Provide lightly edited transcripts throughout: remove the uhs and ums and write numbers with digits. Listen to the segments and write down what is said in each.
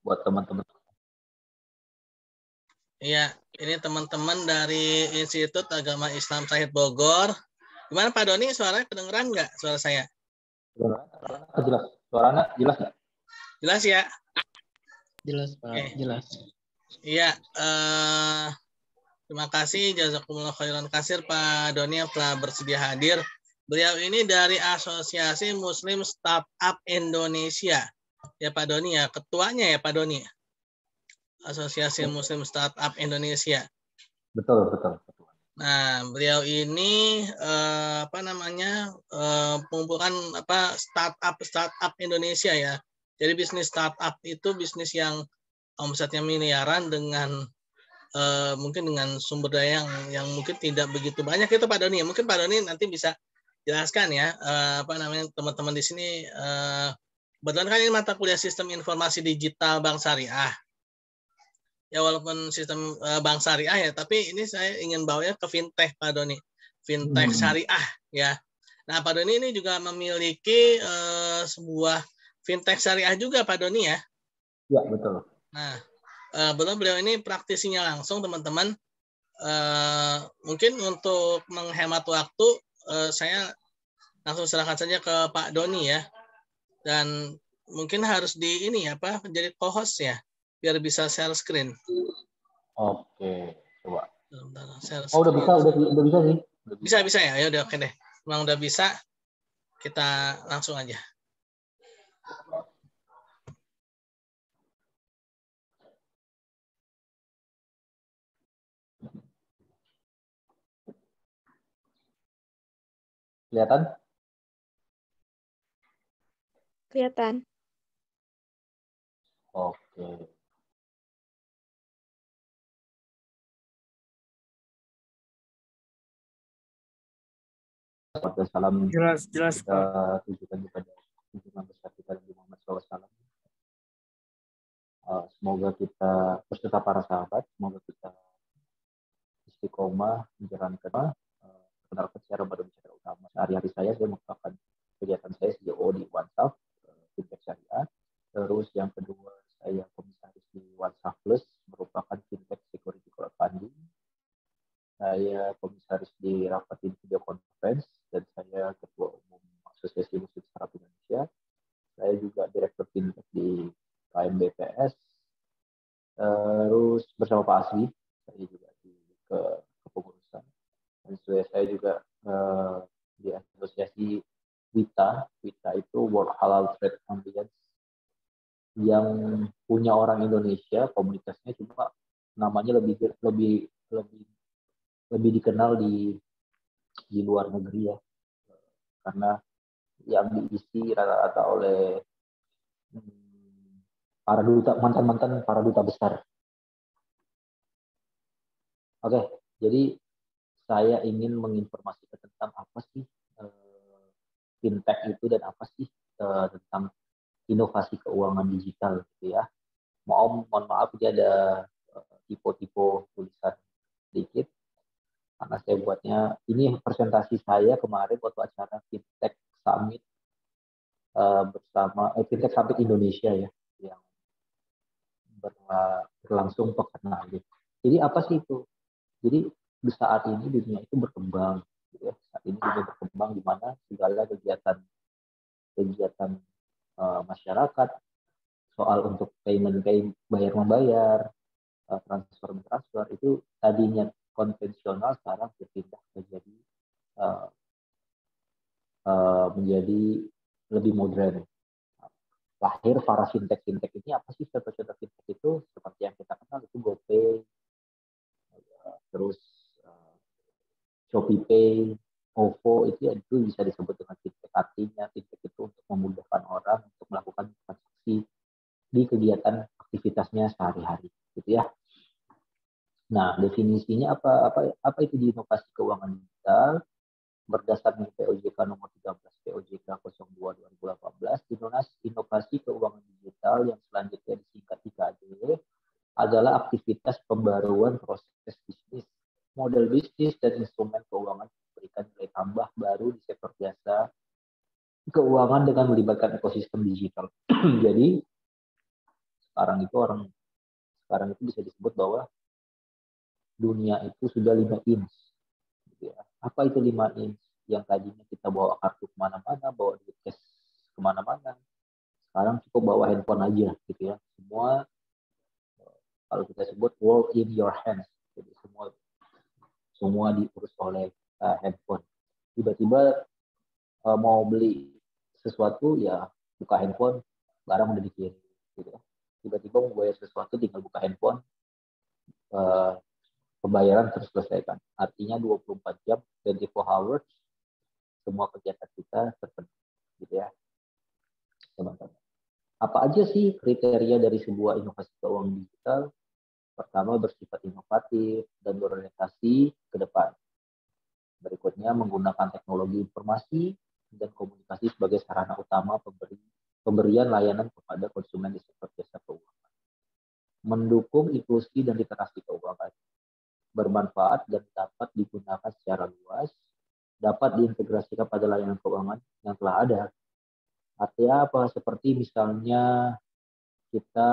buat teman-teman. Iya, ini teman-teman dari Institut Agama Islam Syahid Bogor. Gimana Pak Doni, suaranya kedengeran nggak suara saya? Jelas. Suaranya jelas nggak? Jelas ya? Jelas Pak, jelas. Iya, terima kasih jazakumullah khairan katsir Pak Doni yang telah bersedia hadir. Beliau ini dari Asosiasi Muslim Startup Indonesia. Ya Pak Doni ya, ketuanya ya Pak Doni. Asosiasi Muslim Startup Indonesia. Betul. Nah, beliau ini mengumpulkan startup Indonesia ya. Jadi bisnis startup itu bisnis yang omsetnya miliaran dengan mungkin dengan sumber daya yang mungkin tidak begitu banyak itu Pak Doni. Mungkin Pak Doni nanti bisa jelaskan ya teman-teman di sini. Kebetulan kan ini mata kuliah sistem informasi digital Bank Syariah. Ya walaupun sistem bank syariah ya, tapi ini saya ingin bawanya ke fintech Pak Doni, fintech syariah ya. Nah Pak Doni ini juga memiliki sebuah fintech syariah juga Pak Doni ya. Ya betul. Nah beliau ini praktisinya langsung teman-teman. Mungkin untuk menghemat waktu saya langsung serahkan saja ke Pak Doni ya. Dan mungkin harus jadi co-host ya, biar bisa share screen. Oke, coba. Share udah bisa sih. Bisa ya. Ya udah oke deh. Memang udah bisa. Kita langsung aja. Kelihatan? Kelihatan. Oke. Salam Jelas kita Pak. tujukan kepada junjungan besar kita Nabi Muhammad SAW. Semoga kita beserta para sahabat, semoga kita istiqomah menjalankan penerapan secara Ramadan secara utama. Sehari-hari saya melakukan kegiatan saya CEO di WhatsApp fintech syariah. Terus yang kedua saya komisaris di WhatsApp Plus merupakan fintech security crowdfunding. Saya komisaris di Rapatin Video Conference dan saya ketua umum Asosiasi Muslim Startup Indonesia. Saya juga direktur fintech di KMBPS. Terus bersama Pak Aswi, saya juga di kepengurusan. Dan saya juga di asosiasi WITA. WITA itu World Halal Trade Alliance yang punya orang Indonesia, komunitasnya cuma namanya lebih dikenal di luar negeri ya, karena yang diisi rata-rata oleh para duta, mantan para duta besar. Oke, jadi saya ingin menginformasikan tentang apa sih fintech itu dan apa sih tentang inovasi keuangan digital gitu ya. Mohon maaf dia ada tipe-tipe tulisan sedikit karena saya buatnya ini presentasi saya kemarin waktu acara Fintech Summit bersama Fintech Summit Indonesia ya yang berlangsung pekan lalu. Jadi apa sih itu? Jadi di saat ini dunia itu berkembang, gitu ya. Saat ini dunia berkembang di mana segala kegiatan masyarakat soal untuk payment bayar membayar, transfer itu tadinya konvensional sekarang berpindah menjadi lebih modern. Lahir para fintech ini apa sih contoh-contoh fintech itu seperti yang kita kenal itu GoPay, terus ShopeePay, OVO itu bisa disebut dengan fintech. Artinya fintech itu untuk memudahkan orang untuk melakukan transaksi di kegiatan aktivitasnya sehari-hari, gitu ya. Nah, definisinya apa itu di inovasi keuangan digital? Berdasarkan POJK nomor 13 POJK 02 2018, inovasi keuangan digital yang selanjutnya disingkat IKD adalah aktivitas pembaruan proses bisnis, model bisnis dan instrumen keuangan memberikan nilai tambah baru di sektor jasa keuangan dengan melibatkan ekosistem digital. Jadi sekarang itu bisa disebut bahwa dunia itu sudah 5 inch. Gitu ya. Apa itu 5 inch? Yang tadinya kita bawa kartu kemana-mana, bawa duit cash kemana-mana, sekarang cukup bawa handphone aja gitu ya. Semua kalau kita sebut world in your hands. Jadi semua diurus oleh handphone. Tiba-tiba mau beli sesuatu ya buka handphone, barang udah dikirim gitu ya. Tiba-tiba mau bayar sesuatu tinggal buka handphone, pembayaran terus selesaikan. Artinya 24 jam, 24 hours, semua kegiatan kita terpenuhi gitu ya. Teman-teman. Apa aja sih kriteria dari sebuah inovasi keuangan digital? Pertama, bersifat inovatif dan berorientasi ke depan. Berikutnya, menggunakan teknologi informasi dan komunikasi sebagai sarana utama pemberian layanan kepada konsumen di sektor jasa keuangan. Mendukung inklusi dan literasi keuangan. Bermanfaat dan dapat digunakan secara luas, dapat diintegrasikan pada layanan keuangan yang telah ada. Artinya apa? Seperti misalnya kita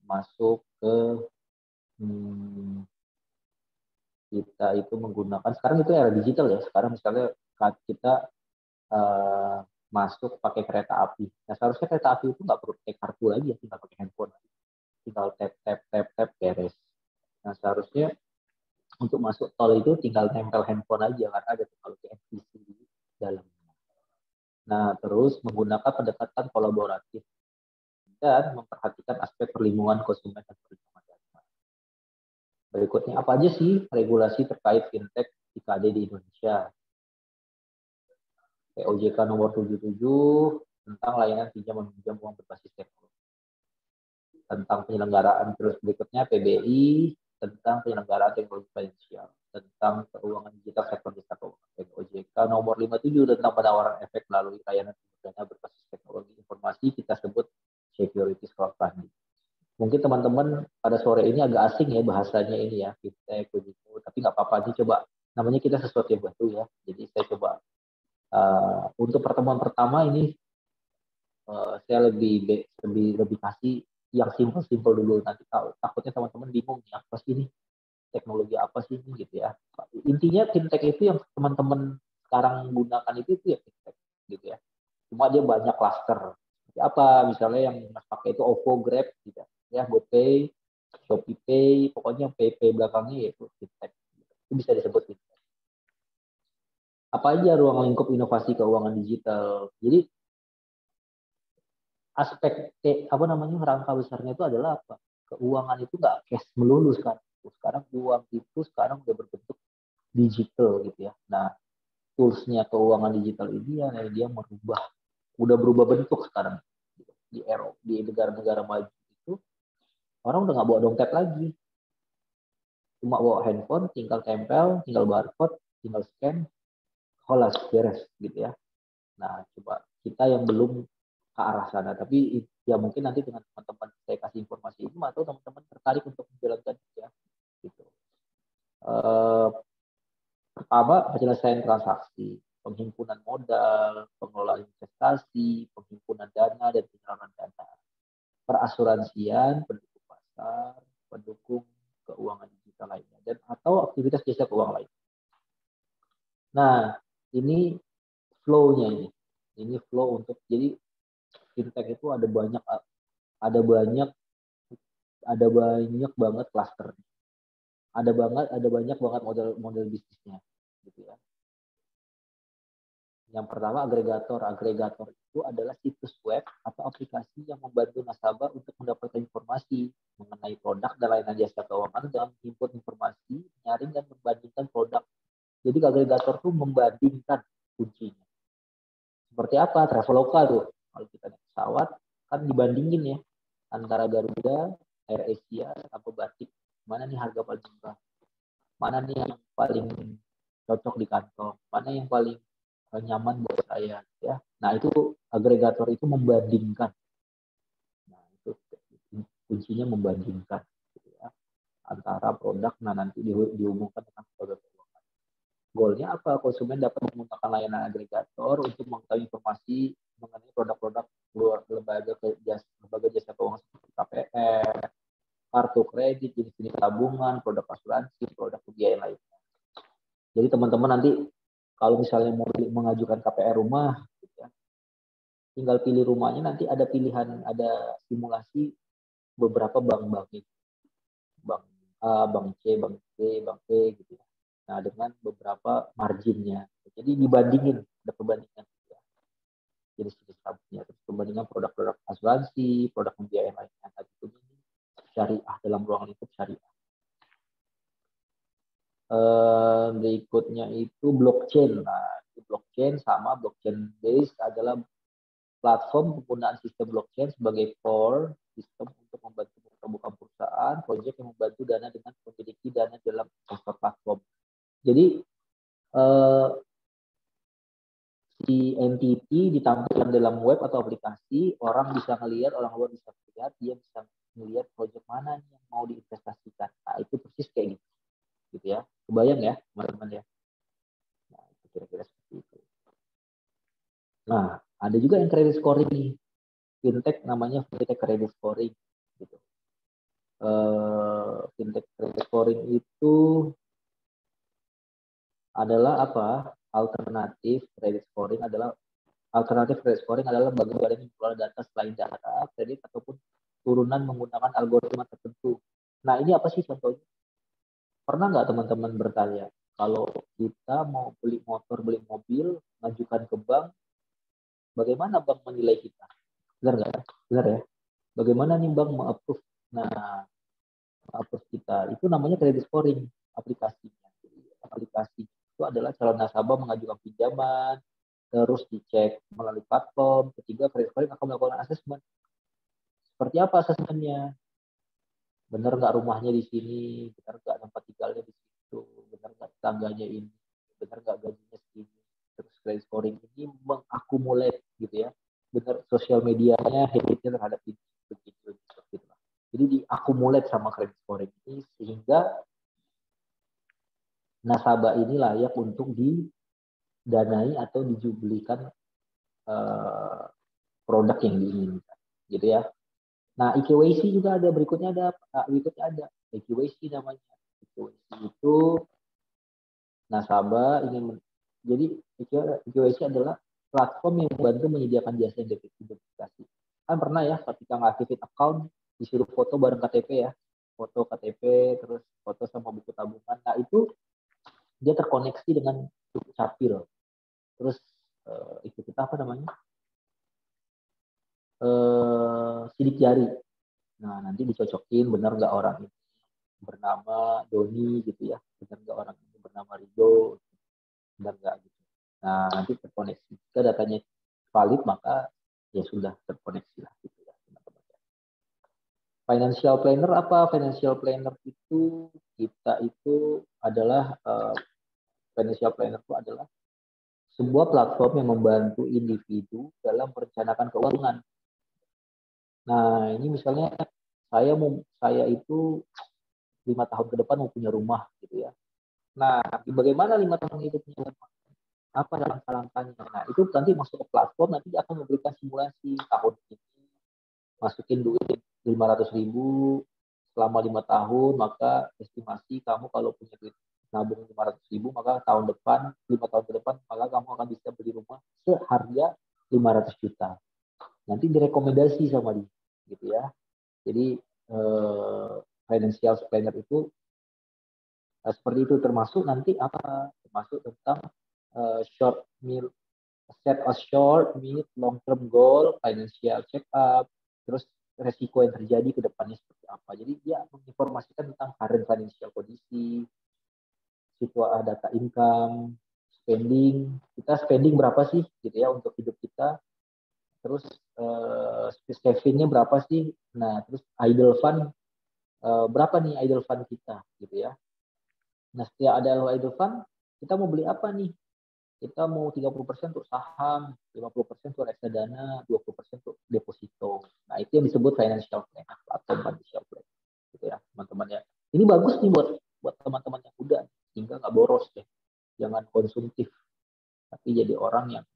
masuk ke kita itu menggunakan, sekarang itu era digital ya, sekarang misalnya kita masuk pakai kereta api. Nah seharusnya kereta api itu nggak perlu pakai kartu lagi, tinggal pakai handphone, tinggal tap beres. Nah seharusnya untuk masuk tol itu tinggal nempel handphone aja, karena ada teknologi NFC di dalamnya. Nah terus menggunakan pendekatan kolaboratif dan memperhatikan aspek perlindungan konsumen dan perlindungan data. Berikutnya, apa aja sih regulasi terkait fintech IKD di Indonesia? OJK nomor 77 tentang layanan pinjam meminjam uang berbasis teknologi. Tentang penyelenggaraan, terus berikutnya PBI tentang penyelenggaraan teknologi finansial, tentang keuangan digital sektor jasa keuangan. OJK nomor 57 tentang penawaran efek melalui layanan dana berbasis teknologi informasi, kita sebut securities crowdfunding. Mungkin teman-teman pada sore ini agak asing ya bahasanya ini ya, fintech begitu, tapi nggak apa-apa, ini coba, namanya kita sesuatu yang baru ya. Jadi saya coba untuk pertemuan pertama ini saya lebih kasih yang simpel dulu, nanti takutnya teman-teman bingung nih apa sih ini, teknologi apa sih ini gitu ya. Intinya fintech itu yang teman-teman sekarang gunakan itu ya fintech gitu ya. Cuma dia banyak cluster. Apa misalnya yang Mas pakai itu OVO, Grab gitu ya, GoPay, Shopee Pay, pokoknya PP belakangnya yaitu fintech. Itu bisa disebut fintech. Apa aja ruang lingkup inovasi keuangan digital? Jadi aspek rangka besarnya itu adalah apa? Keuangan itu nggak cash melulu sekarang. Sekarang uang itu sekarang udah berbentuk digital gitu ya. Nah, toolsnya keuangan digital ini ya dia udah berubah bentuk sekarang. Di negara-negara maju itu orang udah nggak bawa dompet lagi, cuma bawa handphone, tinggal tempel, tinggal barcode, tinggal scan, holas beres gitu ya. Nah coba kita yang belum ke arah sana, tapi ya mungkin nanti dengan teman-teman saya kasih informasi ini atau teman-teman tertarik untuk menjalankan ya gitu. Pertama, penyelesaian transaksi, penghimpunan modal, pengelolaan investasi, penghimpunan dana dan penyaluran dana, perasuransian, pendukung pasar, pendukung keuangan digital lainnya, dan atau aktivitas jasa keuangan lain. Nah, ini flow-nya ini. Ini flow untuk, jadi fintech itu ada banyak banget klasternya. Ada banyak banget model bisnisnya gitu ya. Yang pertama agregator. Agregator itu adalah situs web atau aplikasi yang membantu nasabah untuk mendapatkan informasi mengenai produk dan layanan jasa keuangan dan input informasi, menyaring dan membandingkan produk. Jadi agregator itu membandingkan kuncinya. Seperti apa? Traveloka tuh. Kalau kita naik pesawat kan dibandingin ya antara Garuda, AirAsia, atau Batik. Mana nih harga paling murah? Mana nih yang paling cocok di kantong? Mana yang paling nyaman buat saya ya. Nah itu agregator itu membandingkan. Nah itu kuncinya membandingkan gitu ya, antara produk. Nah nanti dihubungkan dengan produk keuangan. Goalnya apa? Konsumen dapat menggunakan layanan agregator untuk mengetahui informasi mengenai produk-produk lembaga jasa keuangan seperti KPR, kartu kredit, jenis-jenis tabungan, produk asuransi, produk pembiayaan lainnya. Jadi teman-teman nanti kalau misalnya mau mengajukan KPR rumah, gitu ya, tinggal pilih rumahnya, nanti ada pilihan, ada simulasi beberapa bank-bank itu. Bank A, bank C, bank B, bank E gitu ya. Nah, dengan beberapa marginnya. Jadi dibandingin, ada perbandingan. Ya. Jadi jenis tabungannya, terus perbandingan produk-produk asuransi, produk pembiayaan lainnya. Tadi itu syariah dalam ruang lingkup syariah. Berikutnya itu blockchain. Nah, blockchain sama blockchain based adalah platform penggunaan sistem blockchain sebagai core sistem untuk membantu membuka perusahaan, proyek yang membantu dana dengan memiliki dana dalam investor platform. Jadi si entity ditampilkan dalam web atau aplikasi, orang bisa melihat, orang luar bisa melihat, dia bisa melihat proyek mana yang mau diinvestasikan. Nah, itu persis kayak gitu ya. Kebayang ya, teman-teman ya. Nah, itu kira-kira seperti itu. Nah, ada juga yang credit scoring nih. Fintech namanya fintech credit scoring gitu. Fintech credit scoring itu adalah apa? Alternatif credit scoring adalah bagaimana mengelola data selain data kredit ataupun turunan menggunakan algoritma tertentu. Nah, ini apa sih contohnya? Pernah nggak teman-teman bertanya, kalau kita mau beli motor, beli mobil, ngajukan ke bank, bagaimana bank menilai kita? Benar nggak? Benar ya? Bagaimana nih bank meng-approve? Nah, approve kita itu namanya credit scoring aplikasinya. Jadi, aplikasi itu adalah calon nasabah mengajukan pinjaman, terus dicek melalui platform. Ketiga, credit scoring akan melakukan assessment. Seperti apa assessmentnya? Benar nggak rumahnya di sini? Benar nggak tempat tinggalnya di situ? Benar nggak tetangganya ini? Benar nggak gajinya segini? Terus credit scoring ini mengakumulat gitu ya. Benar sosial medianya, habitnya terhadap ini. Begitu. Jadi diakumulat sama credit scoring ini sehingga nasabah ini layak untuk didanai atau dijublikan produk yang diinginkan, gitu ya. Nah, EKYC juga ada, berikutnya ada EKYC namanya. EKYC itu nasabah ingin jadi EKYC adalah platform yang membantu menyediakan jasa identifikasi. Kan pernah ya ketika ngaktifin account disuruh foto bareng KTP ya, foto KTP terus foto sama buku tabungan. Nah, itu dia terkoneksi dengan Capil. Terus itu kita apa namanya? Sidik jari. Nah, nanti dicocokin benar nggak orang ini bernama Doni gitu ya, benar nggak orang ini bernama Rido, benar nggak gitu. Nah, nanti terkoneksi. Jika datanya valid maka ya sudah terkoneksi lah gitu ya, teman-teman. Financial planner apa? Financial planner itu kita itu adalah financial planner itu adalah sebuah platform yang membantu individu dalam merencanakan keuangan. Nah, ini misalnya saya itu 5 tahun ke depan mau punya rumah gitu ya. Nah, bagaimana 5 tahun itu punya rumah? Apa langkah-langkahnya? Nah, itu nanti masuk ke platform, nanti dia akan memberikan simulasi tahun ini masukin duit 500.000 selama 5 tahun, maka estimasi kamu kalau punya duit nabung 500.000, maka tahun depan 5 tahun ke depan maka kamu akan bisa beli rumah seharga 500 juta. Nanti direkomendasi sama dia, gitu ya. Jadi financial planner itu seperti itu, termasuk nanti apa? Termasuk tentang set a short, mid, long term goal, financial check up, terus resiko yang terjadi ke depannya seperti apa. Jadi dia menginformasikan tentang current financial kondisi, situasi data income, spending, kita spending berapa sih gitu ya untuk hidup kita, terus savingnya berapa sih, nah terus idle fund berapa nih idle fund kita gitu ya. Nah setiap ada idle fund kita mau beli apa nih, kita mau 30% untuk saham, 50% untuk reksadana, 20% untuk deposito. Nah itu yang disebut financial planner atau financial planner gitu ya teman-teman ya. Ini bagus nih buat teman-teman yang muda sehingga nggak boros ya, jangan konsumtif tapi jadi orang yang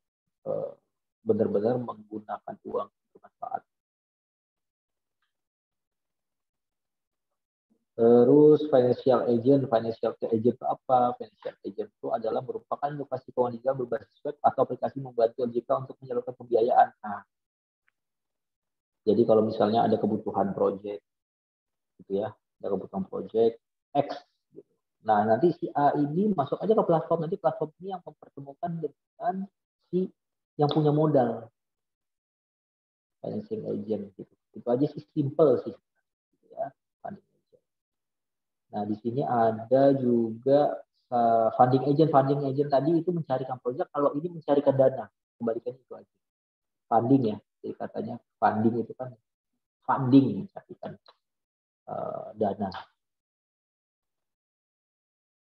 benar-benar menggunakan uang bermanfaat. Terus financial agent itu apa? Financial agent itu adalah merupakan inovasi keuangan digital berbasis web atau aplikasi membantu OJK untuk menyalurkan pembiayaan. Nah, jadi kalau misalnya ada kebutuhan project, gitu ya, ada kebutuhan project X. Gitu. Nah, nanti si A ini masuk aja ke platform, nanti platform ini yang mempertemukan dengan si yang punya modal, financing agent. Gitu. Itu aja sih, simple sih, gitu ya. Nah, di sini ada juga funding agent. Funding agent tadi itu mencarikan proyek, kalau ini mencarikan dana. Kembalikan itu aja. Funding ya. Jadi katanya funding itu kan funding, mencarikan dana.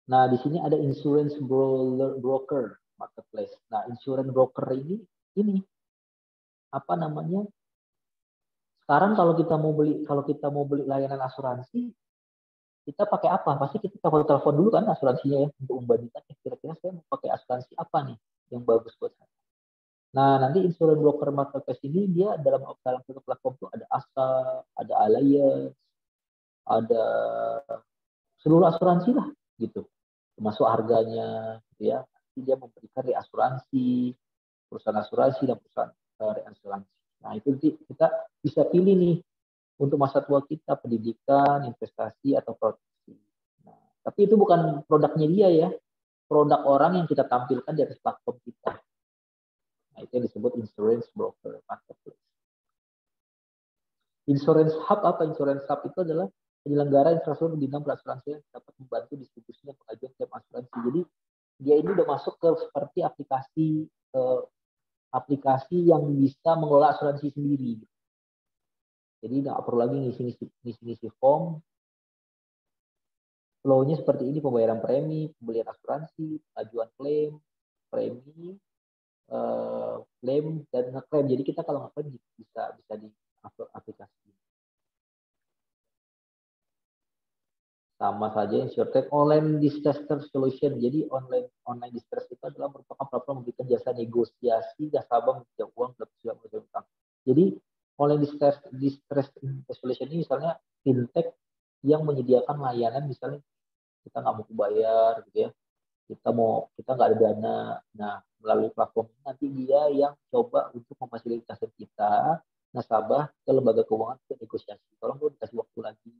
Nah, di sini ada insurance broker marketplace. Nah, insurance broker ini apa namanya? Sekarang kalau kita mau beli layanan asuransi, kita pakai apa? Pasti kita telepon dulu kan asuransinya ya, untuk membandingkan kira-kira saya mau pakai asuransi apa nih yang bagus buat saya. Nah, nanti insurance broker marketplace ini dia dalam satu platform itu ada AXA, ada Allianz, ada seluruh asuransi lah gitu. Termasuk harganya gitu ya. Nanti dia memberikan reasuransi, perusahaan asuransi dan perusahaan reasuransi. Nah, itu kita bisa pilih nih untuk masa tua kita, pendidikan, investasi, atau proteksi. Nah, tapi itu bukan produknya dia ya, produk orang yang kita tampilkan di atas platform kita. Nah, itu yang disebut insurance broker marketplace. Insurance hub apa? Insurance hub itu adalah penyelenggara infrastruktur bidang perasuransian yang dapat membantu distribusinya pengajuan klaim asuransi. Jadi dia ini udah masuk ke seperti aplikasi yang bisa mengelola asuransi sendiri. Jadi nggak perlu lagi ngisi form. Flow-nya seperti ini: pembayaran premi, pembelian asuransi, pengajuan klaim, premi, klaim, dan ngeklaim. Jadi kita kalau ngeklaim bisa di aplikasi. Sama saja InsurTech online disaster solution. Jadi online distress itu adalah merupakan platform memberikan jasa negosiasi nasabah meminjam uang dalam siap utang. Jadi online distress solution ini misalnya fintech yang menyediakan layanan, misalnya kita nggak mau bayar gitu ya, kita nggak ada dana. Nah, melalui platform ini nanti dia yang coba untuk memfasilitasi kita nasabah ke lembaga keuangan untuk negosiasi. Tolong dong dikasih waktu lagi,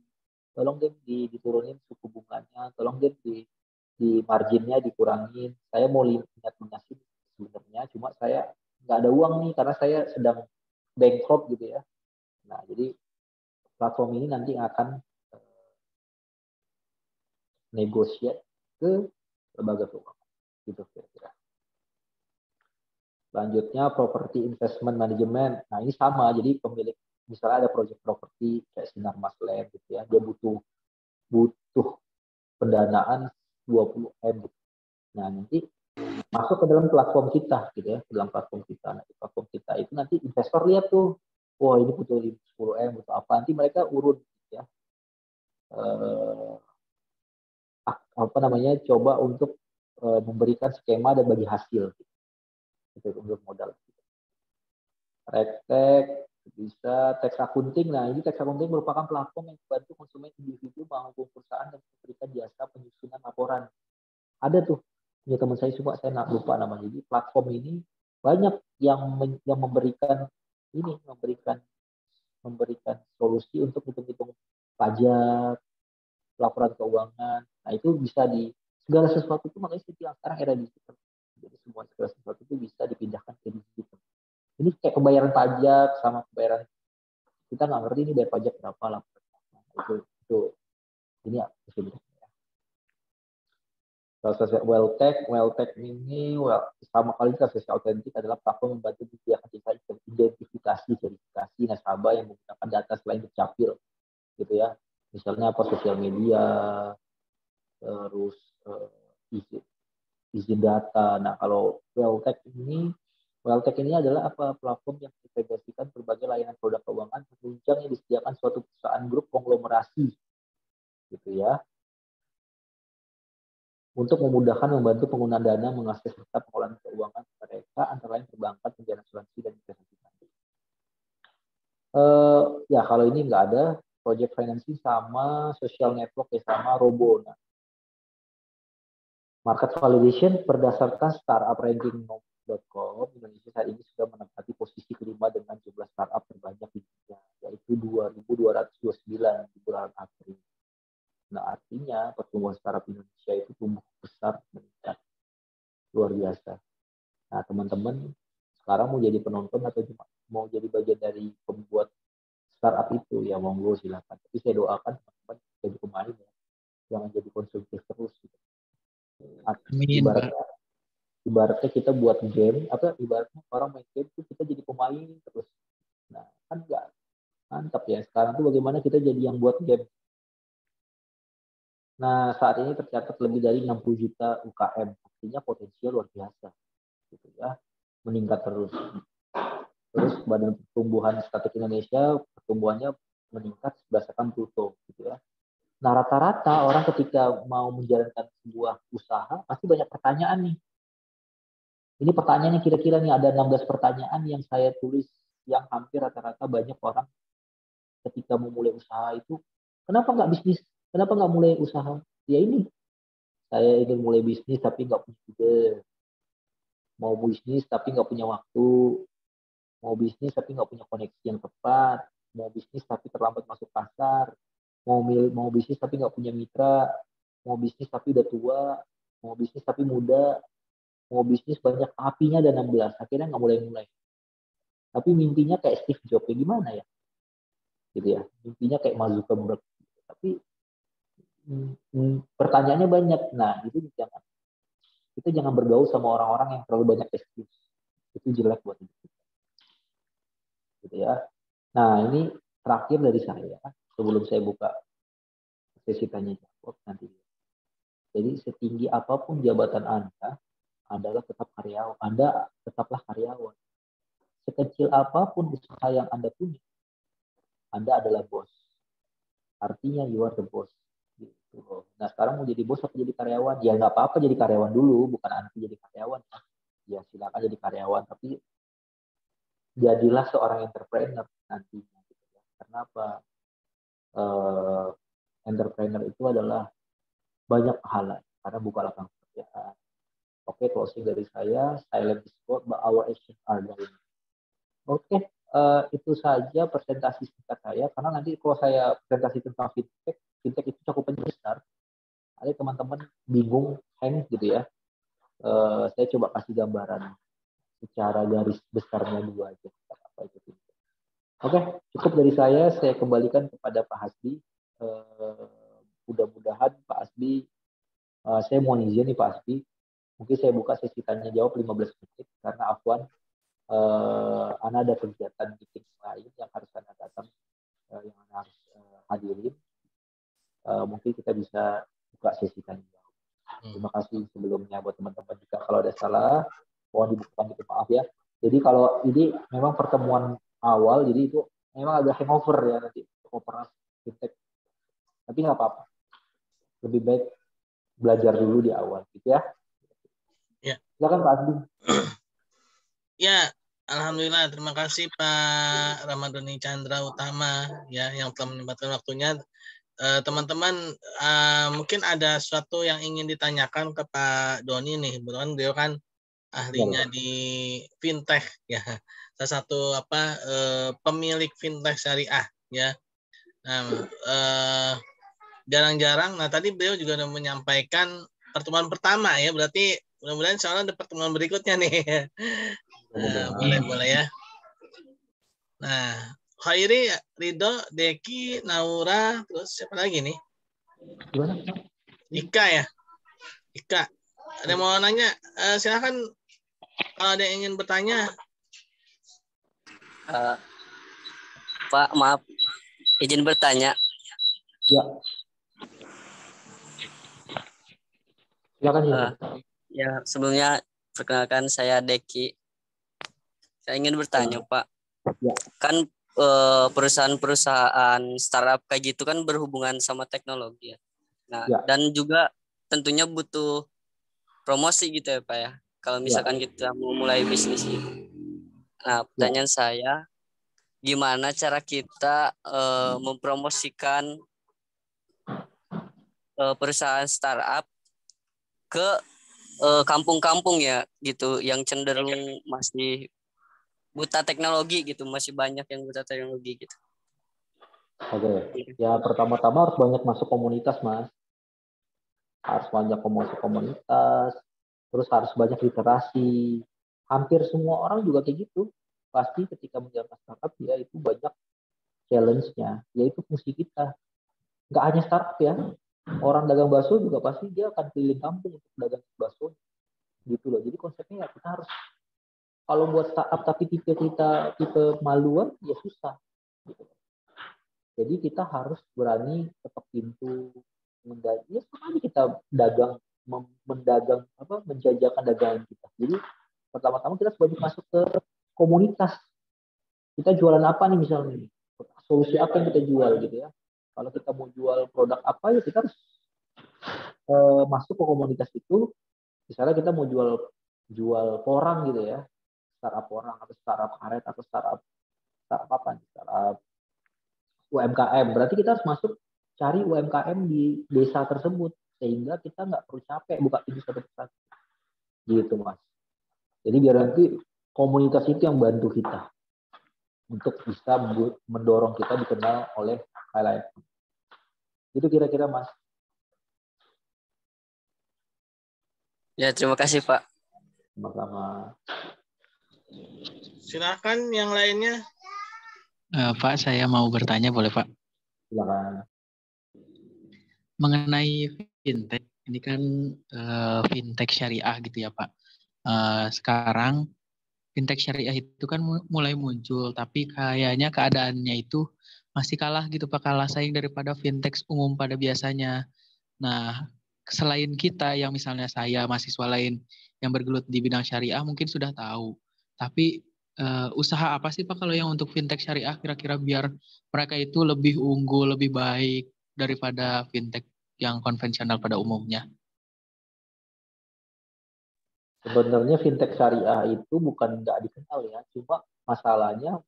tolong deh diturunin suku bunganya, tolong deh di marginnya dikurangin. Saya mau lihat lunasi sebenarnya, cuma saya nggak ada uang nih karena saya sedang bankrupt gitu ya. Nah, jadi platform ini nanti akan negosiasi ke lembaga keuangan gitu kira-kira. Selanjutnya property investment management. Nah, ini sama, jadi pemilik misalnya ada proyek properti kayak Sinar Mas Land gitu ya, dia butuh pendanaan 20 M. Nah, nanti masuk ke dalam platform kita gitu ya, ke dalam platform kita. Nah, di platform kita itu nanti investor lihat tuh, wah ini butuh 10 M, butuh apa, nanti mereka urut gitu ya. Coba untuk memberikan skema dan bagi hasil gitu, untuk modal. Rektek bisa tax accounting. Nah, ini tax accounting merupakan platform yang membantu konsumen individu maupun perusahaan dan memberikan jasa penyusunan laporan. Ada tuh punya teman saya, cuma saya lupa namanya. Jadi platform ini banyak yang memberikan solusi untuk hitung-hitung pajak, laporan keuangan. Nah, itu bisa segala sesuatu itu, makanya sekarang era digital. Jadi segala sesuatu itu bisa dipindahkan ke digital. Ini kayak pembayaran pajak sama pembayaran, kita nggak ngerti ini bayar pajak berapa lah. Itu ini ya. Welltech ini sama kali KCC Autentik adalah platform membantu menyediakan identifikasi verifikasi nasabah yang menggunakan data selain bercapil gitu ya. Misalnya apa, sosial media, terus izin data. Nah, kalau Welltech ini adalah platform yang mengintegrasikan berbagai layanan produk keuangan penunjang yang disediakan suatu perusahaan grup konglomerasi gitu ya, untuk memudahkan membantu penggunaan dana, mengakses serta pengelolaan keuangan mereka, antara lain perbankan, penjaminan asuransi, dan investasi. Ya kalau ini nggak ada, project financing sama social network ya sama Robo. Nah, market validation berdasarkan startupranking.com, Indonesia saat ini sudah menempati posisi kelima dengan jumlah startup terbanyak di dunia, yaitu 2.229 di bulan April. Nah, artinya pertumbuhan startup Indonesia itu tumbuh besar meningkat luar biasa. Nah, teman-teman sekarang mau jadi penonton atau cuma mau jadi bagian dari pembuat startup itu, ya monggo silakan. Tapi saya doakan teman-teman jadi pemain ya, jangan jadi konsumtif terus. Gitu. Amin, Pak. Ibaratnya kita buat game, atau ibaratnya orang main game itu kita jadi pemain terus. Nah, kan enggak mantap ya. Sekarang tuh bagaimana kita jadi yang buat game. Nah, saat ini tercatat lebih dari 60 juta UKM, artinya potensial luar biasa. Gitu ya. Meningkat terus. Terus Badan Pertumbuhan Statistik Indonesia pertumbuhannya meningkat berdasarkan Pluto gitu ya. Nah, rata-rata orang ketika mau menjalankan sebuah usaha pasti banyak pertanyaan nih. Ini pertanyaannya kira-kira nih ada 16 pertanyaan yang saya tulis yang hampir rata-rata banyak orang ketika mau mulai usaha itu, kenapa nggak bisnis? Kenapa nggak mulai usaha? Ya ini, saya ingin mulai bisnis tapi nggak punya ide. Mau bisnis tapi nggak punya waktu. Mau bisnis tapi nggak punya koneksi yang tepat. Mau bisnis tapi terlambat masuk pasar. Mau bisnis tapi nggak punya mitra. Mau bisnis tapi udah tua. Mau bisnis tapi muda. Mau bisnis banyak apinya ada 16. Akhirnya nggak mulai-mulai. Tapi mimpinya kayak Steve Jobs, ya gimana ya? Gitu ya. Mimpinya kayak Mark Zuckerberg. Tapi pertanyaannya banyak. Nah, itu jangan. Kita jangan bergaul sama orang-orang yang terlalu banyak excuse. Itu jelek buat hidup kita. Gitu ya. Nah, ini terakhir dari saya. Sebelum saya buka sesi tanya jawab nanti. Jadi setinggi apapun jabatan Anda adalah tetap karyawan. Anda tetaplah karyawan. Sekecil apapun usaha yang Anda punya, Anda adalah bos. Artinya you are the boss. Gitu. Nah, sekarang mau jadi bos atau jadi karyawan? Ya nggak apa-apa jadi karyawan dulu, bukan anti jadi karyawan. Ya silakan jadi karyawan, tapi jadilah seorang entrepreneur nantinya. Gitu ya. Karena apa? Entrepreneur itu adalah banyak pahala karena buka lapangan pekerjaan. Oke, closing dari saya. Silent is gold, but our actions are dying. Oke, itu saja presentasi singkat saya. Karena nanti kalau saya presentasi tentang fintech, fintech itu cakupannya besar. Ada teman-teman bingung, hang gitu ya. Saya coba kasih gambaran secara garis besarnya dua aja. Apa itu fintech. Oke, cukup dari saya. Saya kembalikan kepada Pak Hasbi. Mudah-mudahan Pak Hasbi, saya mau izin nih Pak Hasbi. Mungkin saya buka sesi tanya jawab 15 menit karena Afwan Ana ada kegiatan meeting lain yang harus Ana datang, yang Ana harus hadirin. Mungkin kita bisa buka sesi tanya jawab. Terima kasih sebelumnya buat teman-teman. Jika kalau ada salah, mohon dibukakan itu, maaf ya. Jadi kalau ini memang pertemuan awal, jadi itu memang agak hangover ya nanti operasi fintech. Tapi nggak apa-apa. Lebih baik belajar dulu di awal, gitu ya. Ya. Silakan Pak Andi. Ya, alhamdulillah. Terima kasih Pak Ramadhani Chandra Utama ya yang telah menyempatkan waktunya. Teman-teman, mungkin ada sesuatu yang ingin ditanyakan ke Pak Doni nih. Kebetulan beliau kan ahlinya di fintech ya. Salah satu pemilik fintech syariah ya. Nah, jarang-jarang. Nah, tadi beliau juga sudah menyampaikan pertemuan pertama ya. Berarti mudah-mudahan insya ada pertemuan berikutnya nih. Boleh ya. Nah, Khairi, Ridho, Deki, Naura, terus siapa lagi nih? Ika ya. Ika. Ada yang mau nanya? Silakan kalau ada yang ingin bertanya. Pak, maaf. Izin bertanya. Ya. Silakan ya. Ya, sebelumnya perkenalkan saya Deki. Saya ingin bertanya, Pak. Ya. Kan perusahaan-perusahaan startup kayak gitu kan berhubungan sama teknologi ya. Nah, ya. Dan juga tentunya butuh promosi gitu ya, Pak ya. Kalau misalkan kita mau mulai bisnis gitu. Nah, pertanyaan saya, gimana cara kita mempromosikan perusahaan startup ke kampung-kampung ya gitu, yang cenderung masih buta teknologi gitu, masih banyak yang buta teknologi gitu. Oke, ya pertama-tama harus banyak masuk komunitas, Mas. Harus banyak masuk komunitas, terus harus banyak literasi. Hampir semua orang juga kayak gitu. Pasti ketika menjalankan startup ya itu banyak challenge-nya, yaitu fungsi kita. Nggak hanya startup ya, orang dagang bakso juga pasti dia akan keliling kampung untuk dagang bakso. Gitu loh. Jadi konsepnya ya kita harus, kalau buat startup tapi tipe kita tipe maluan ya susah. Gitu. Jadi kita harus berani ketok pintu, ya sama aja kita dagang, mendagang apa, menjajakan dagangan kita. Jadi pertama-tama kita harus masuk ke komunitas. Kita jualan apa nih misalnya, solusi apa yang kita jual gitu ya. Kalau kita mau jual produk apa ya kita harus masuk ke komunitas itu. Misalnya kita mau jual porang gitu ya, startup porang atau startup karet atau startup apa nih, startup UMKM. Berarti kita harus masuk cari UMKM di desa tersebut sehingga kita nggak perlu capek buka pintu satu persatu. Gitu Mas. Jadi biar nanti komunitas itu yang bantu kita untuk bisa mendorong kita dikenal oleh halayak. Itu kira-kira Mas. Ya, terima kasih Pak. Sama-sama. Silakan yang lainnya. Pak, saya mau bertanya, boleh Pak? Silakan. Mengenai fintech, ini kan fintech syariah gitu ya Pak. Sekarang fintech syariah itu kan mulai muncul, tapi kayaknya keadaannya itu masih kalah gitu Pak, kalah saing daripada fintech umum pada biasanya. Nah, selain kita yang misalnya saya, mahasiswa lain yang bergelut di bidang syariah mungkin sudah tahu. Tapi usaha apa sih Pak kalau yang untuk fintech syariah kira-kira biar mereka itu lebih unggul, lebih baik daripada fintech yang konvensional pada umumnya? Sebenarnya fintech syariah itu bukan nggak dikenal ya, cuma masalahnya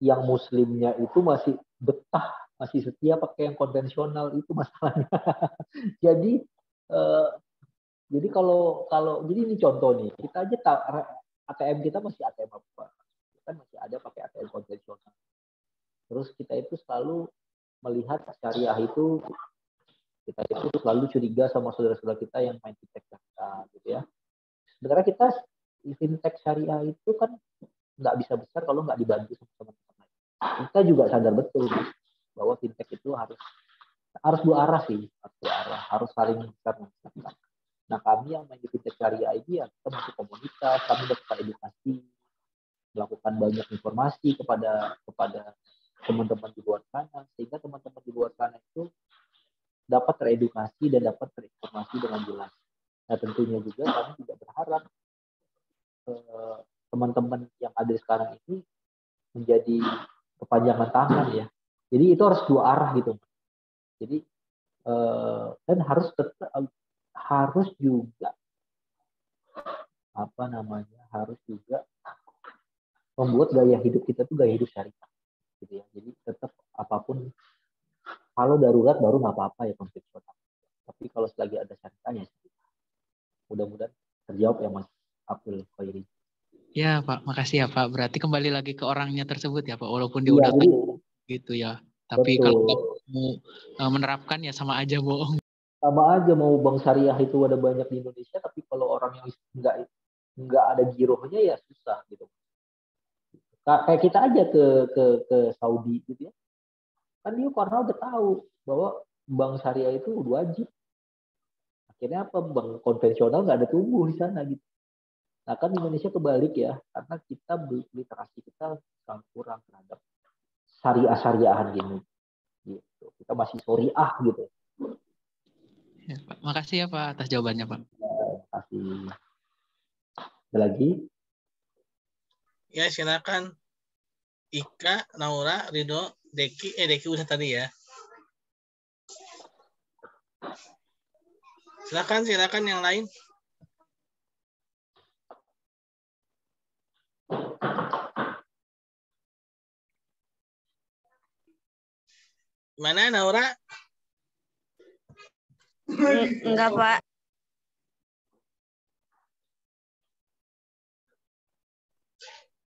yang muslimnya itu masih betah, masih setia pakai yang konvensional, itu masalahnya. Jadi eh, jadi kalau kalau jadi ini contoh nih, kita aja ATM kita masih ATM apa? Kan masih ada pakai ATM konvensional. Terus kita itu selalu melihat syariah itu, kita itu selalu curiga sama saudara-saudara kita yang main fintech syariah gitu ya. Sebenarnya kita fintech syariah itu kan nggak bisa besar kalau nggak dibantu sama teman-teman lain. Kita juga sadar betul bahwa fintech itu harus dua arah sih, harus dua arah, harus saling mengingatkan. Nah kami yang main di fintech syariah ini ya kita masuk komunitas, kami melakukan edukasi, melakukan banyak informasi kepada teman-teman di luar sana, sehingga teman-teman di luar sana itu dapat teredukasi dan dapat terinformasi dengan jelas. Nah tentunya juga kami juga berharap teman-teman yang ada sekarang ini menjadi kepanjangan tangan ya. Jadi itu harus dua arah gitu. Jadi dan harus juga harus juga membuat gaya hidup kita tuh gaya hidup syariah gitu ya. Jadi tetap apapun, kalau darurat baru nggak apa-apa ya konvensional. Tapi kalau selagi ada syariahnya, mudah-mudahan terjawab ya Mas Abdul Khairi. Ya Pak, makasih ya Pak. Berarti kembali lagi ke orangnya tersebut ya Pak, walaupun dia Iya, udah jadi, gitu ya. Tapi betul. kalau mau menerapkan ya sama aja bohong. Sama aja mau bank syariah itu ada banyak di Indonesia, tapi kalau orang yang nggak ada girohnya ya susah gitu. Kayak kita aja ke Saudi gitu ya. Kan dia karena udah tahu bahwa bank syariah itu udah wajib. Akhirnya apa? Bank konvensional nggak ada tumbuh di sana gitu. Nah kan Indonesia kebalik ya, karena kita literasi kita sangat kurang terhadap syariah-syariahan gini. Gitu. Kita masih syariah gitu. Ya, Pak. Makasih ya Pak atas jawabannya Pak. Kasih. Ada lagi? Ya, silakan. Ika, Naura, Ridho, Deki. Deki udah tadi ya. Silakan yang lain. Mana Naura? Enggak, Pak.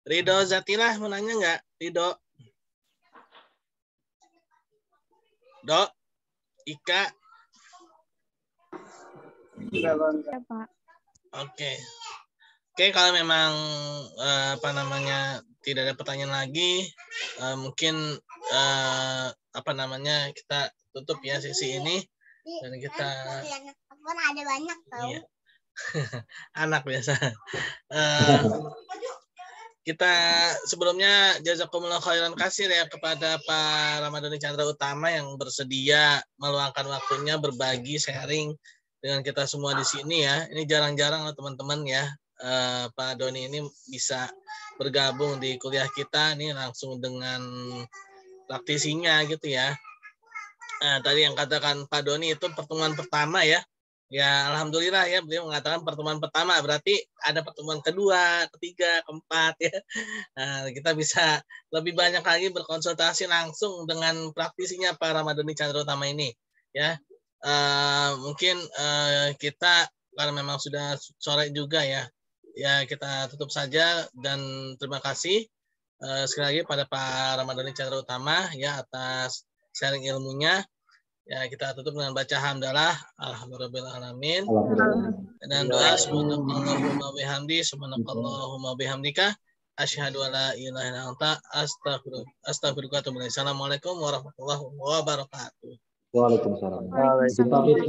Ridho Zatilah mau nanya nggak? Ridho. Dok, Ika. Ya, Pak. Oke. Oke, kalau memang tidak ada pertanyaan lagi, mungkin kita tutup ya sesi ini dan kita ada banyak tau. Iya. Anak biasa. Kita sebelumnya jazakumullah khairan kasir ya kepada Pak Ramadhani Chandra Utama yang bersedia meluangkan waktunya berbagi sharing dengan kita semua di sini ya. Ini jarang-jarang loh teman-teman ya. Pak Doni ini bisa bergabung di kuliah kita nih langsung dengan praktisinya gitu ya. Tadi yang katakan Pak Doni itu pertemuan pertama ya. Ya alhamdulillah ya beliau mengatakan pertemuan pertama, berarti ada pertemuan kedua, ketiga, keempat ya. Nah, kita bisa lebih banyak lagi berkonsultasi langsung dengan praktisinya Pak Ramadhani Chandra Utama ini ya. Mungkin kita karena memang sudah sore juga ya. Ya kita tutup saja dan terima kasih sekali lagi pada Pak Ramadhani Chandra Utama ya atas sharing ilmunya. Ya kita tutup dengan baca hamdalah alhamdulillahirabbil alamin dan doa subhanakallahumma bihamdi subhanakallahumma bihamdika asyhadu alla ilaha illa anta astaghfiruka wa atubu ilaik. Assalamualaikum warahmatullahi wabarakatuh. Waalaikumsalam. Waalaikumsalam.